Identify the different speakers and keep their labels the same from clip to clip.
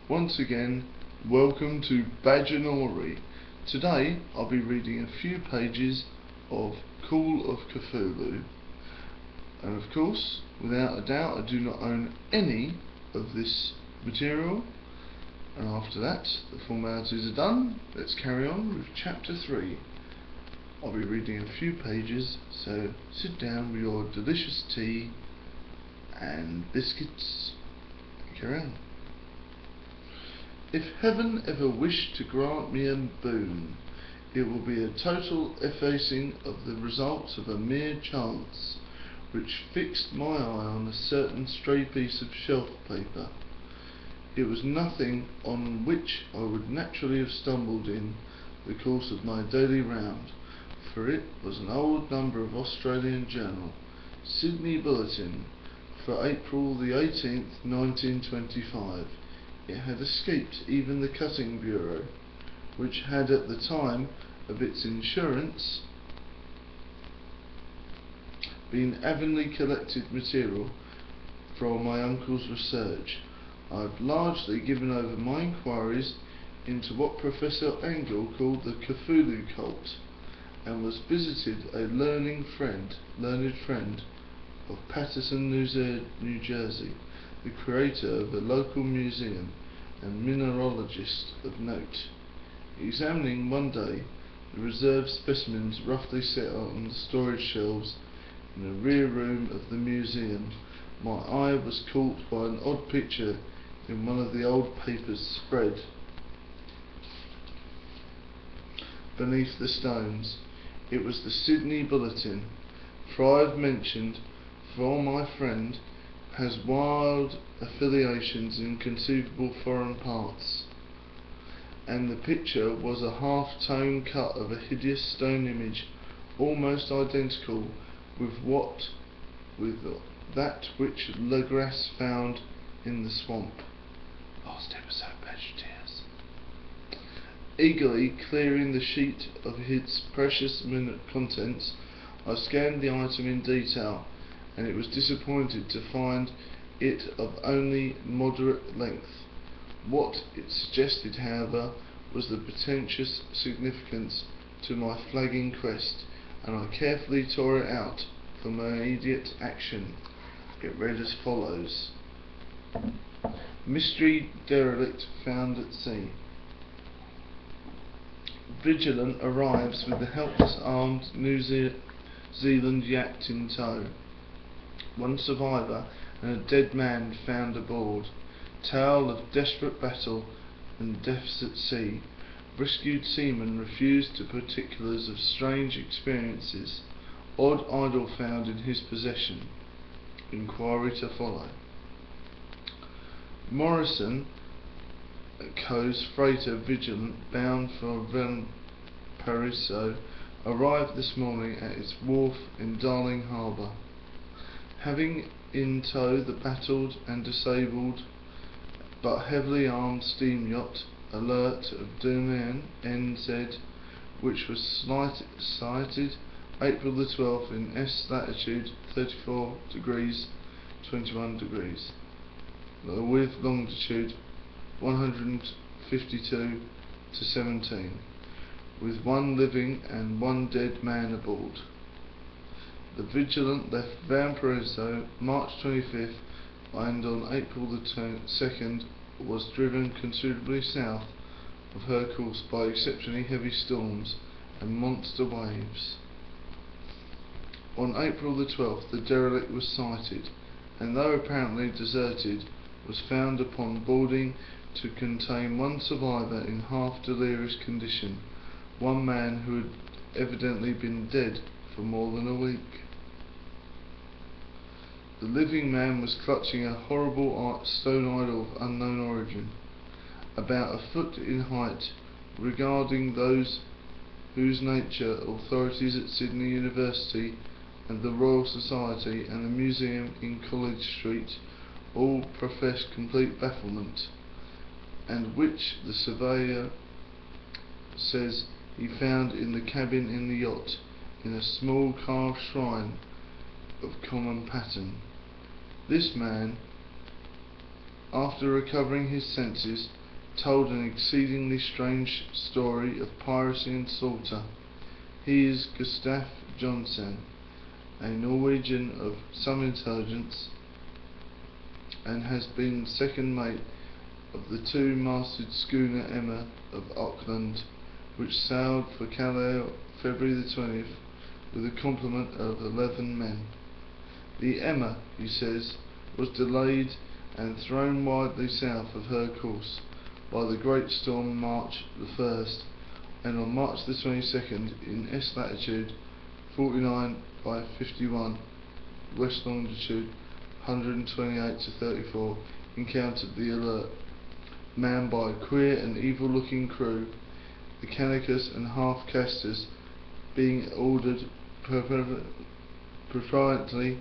Speaker 1: Once again, welcome to Badgernory. Today I'll be reading a few pages of Call of Cthulhu, and of course, without a doubt, I do not own any of this material. And after that, the formalities are done. Let's carry on with chapter 3. I'll be reading a few pages, so sit down with your delicious tea and biscuits and carry on. If heaven ever wished to grant me a boon, it will be a total effacing of the results of a mere chance, which fixed my eye on a certain stray piece of shelf paper. It was nothing on which I would naturally have stumbled in the course of my daily round, for it was an old number of Australian journal, Sydney Bulletin, for April the 18th, 1925. It had escaped even the cutting bureau, which had at the time of its insurance been avidly collected material from my uncle's research. I have largely given over my inquiries into what Professor Angle called the Cthulhu cult, and was visited a learned friend of Paterson, New Jersey, the creator of a local museum and mineralogist of note. Examining one day the reserved specimens roughly set on the storage shelves in the rear room of the museum, my eye was caught by an odd picture in one of the old papers spread beneath the stones. It was the Sydney Bulletin, for I have mentioned, for my friend has wild affiliations in conceivable foreign parts, and the picture was a half-tone cut of a hideous stone image, almost identical with that which Legras found in the swamp. Last episode, Badgernory. Eagerly clearing the sheet of its precious contents, I scanned the item in detail, and it was disappointed to find it of only moderate length. What it suggested, however, was the portentous significance to my flagging quest, and I carefully tore it out for my immediate action. It read as follows: Mystery derelict found at sea. Vigilant arrives with the helpless armed New Zealand yacht in tow. One survivor and a dead man found aboard. Tale of desperate battle and deaths at sea. Rescued seaman refused to particulars of strange experiences. Odd idol found in his possession. Inquiry to follow. Morrison Co's freighter Vigilant, bound for Valparaiso, arrived this morning at its wharf in Darling Harbour, having in tow the battered and disabled but heavily armed steam yacht Alert of Duman, NZ, which was sighted April the 12th in S latitude 34 degrees 21 degrees, with longitude 152 to 17, with one living and one dead man aboard. The Vigilant left Valparaiso March 25th, and on April the 2nd was driven considerably south of her course by exceptionally heavy storms and monster waves. On April the 12th the derelict was sighted, and though apparently deserted, was found upon boarding to contain one survivor in half-delirious condition, one man who had evidently been dead for more than a week. The living man was clutching a horrible stone idol of unknown origin, about a foot in height, regarding whose nature authorities at Sydney University and the Royal Society and the museum in College Street all professed complete bafflement, and which the surveyor says he found in the cabin in the yacht, in a small carved shrine of common pattern. This man after recovering his senses, told an exceedingly strange story of piracy and slaughter. He is Gustav Johnsen, a Norwegian of some intelligence, and has been second mate of the two-masted schooner Emma of Auckland, which sailed for Callao February the 20th with a complement of 11 men. The Emma, he says, was delayed and thrown widely south of her course by the great storm March the 1st, and on March the 22nd in S latitude 49 by 51 west longitude 128 to 34 encountered the Alert, manned by a queer and evil looking crew, the Canicus and half-casters being ordered peremptorily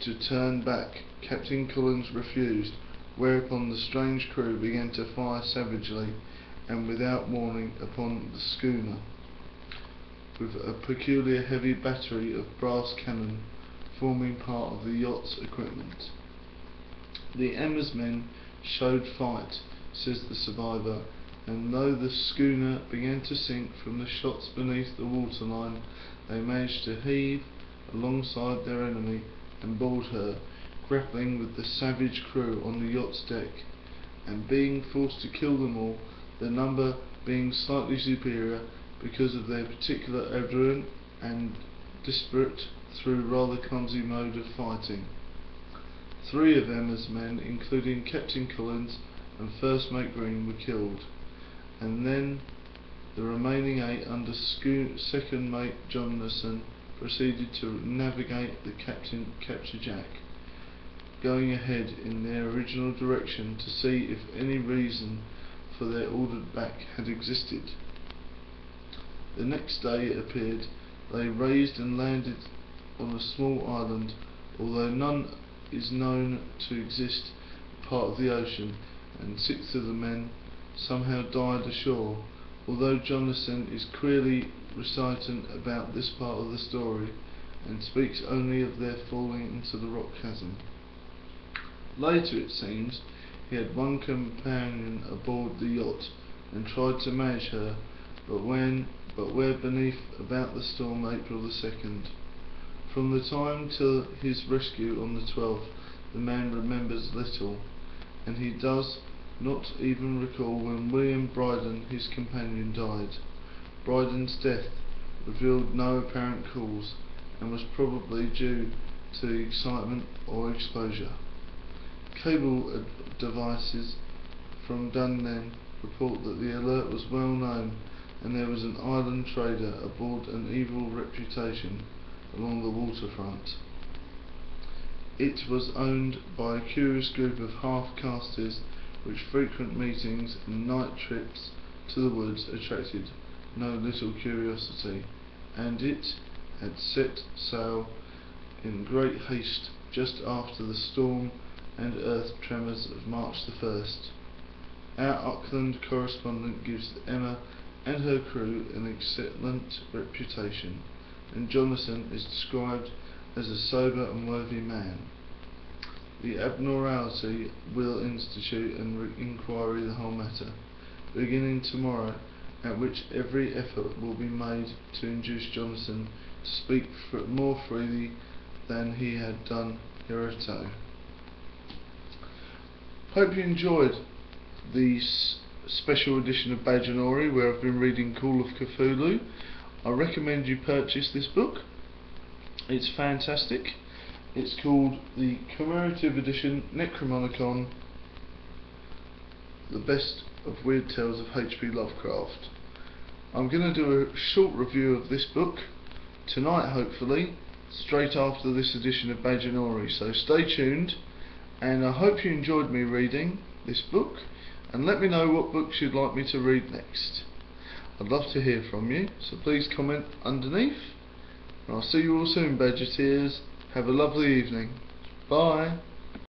Speaker 1: to turn back. Captain Collins refused, whereupon the strange crew began to fire savagely and without warning upon the schooner, with a peculiar heavy battery of brass cannon forming part of the yacht's equipment. The Emma's men showed fight, says the survivor, and though the schooner began to sink from the shots beneath the waterline, they managed to heave alongside their enemy and board her, grappling with the savage crew on the yacht's deck, and being forced to kill them all, their number being slightly superior because of their particular adroit and disparate through rather clumsy mode of fighting. 3 of Emma's men, including Captain Collins and First Mate Green, were killed, and then the remaining 8 under Second Mate Johnson proceeded to navigate the Capture Jack, going ahead in their original direction to see if any reason for their ordered back had existed. The next day it appeared they raised and landed on a small island, although none is known to exist part of the ocean, and 6 of the men somehow died ashore, although Jonathan is queerly reticent about this part of the story and speaks only of their falling into the rock chasm. Later, it seems, he had one companion aboard the yacht and tried to manage her, but where beneath about the storm April the 2nd. From the time till his rescue on the 12th, the man remembers little, and he does not even recall when William Bryden, his companion, died. Bryden's death revealed no apparent cause, and was probably due to excitement or exposure. Cable devices from Dunedin report that the Alert was well known, and there was an island trader aboard an evil reputation along the waterfront. It was owned by a curious group of half-casters, which frequent meetings and night trips to the woods attracted no little curiosity, and it had set sail in great haste just after the storm and earth tremors of March the 1st. Our Auckland correspondent gives Emma and her crew an excellent reputation, and Jonathan is described as a sober and worthy man. The Abnormality will institute an inquiry the whole matter, beginning tomorrow, at which every effort will be made to induce Jonathan to speak more freely than he had done hitherto. Hope you enjoyed the special edition of Badgernory, where I've been reading Call of Cthulhu. I recommend you purchase this book. It's fantastic. It's called the Commemorative Edition Necronomicon, the best of weird tales of H.P. Lovecraft. I'm going to do a short review of this book tonight, hopefully, straight after this edition of Badgernory, so stay tuned, and I hope you enjoyed me reading this book, and let me know what books you'd like me to read next. I'd love to hear from you, so please comment underneath, and I'll see you all soon, Badgeteers. Have a lovely evening. Bye.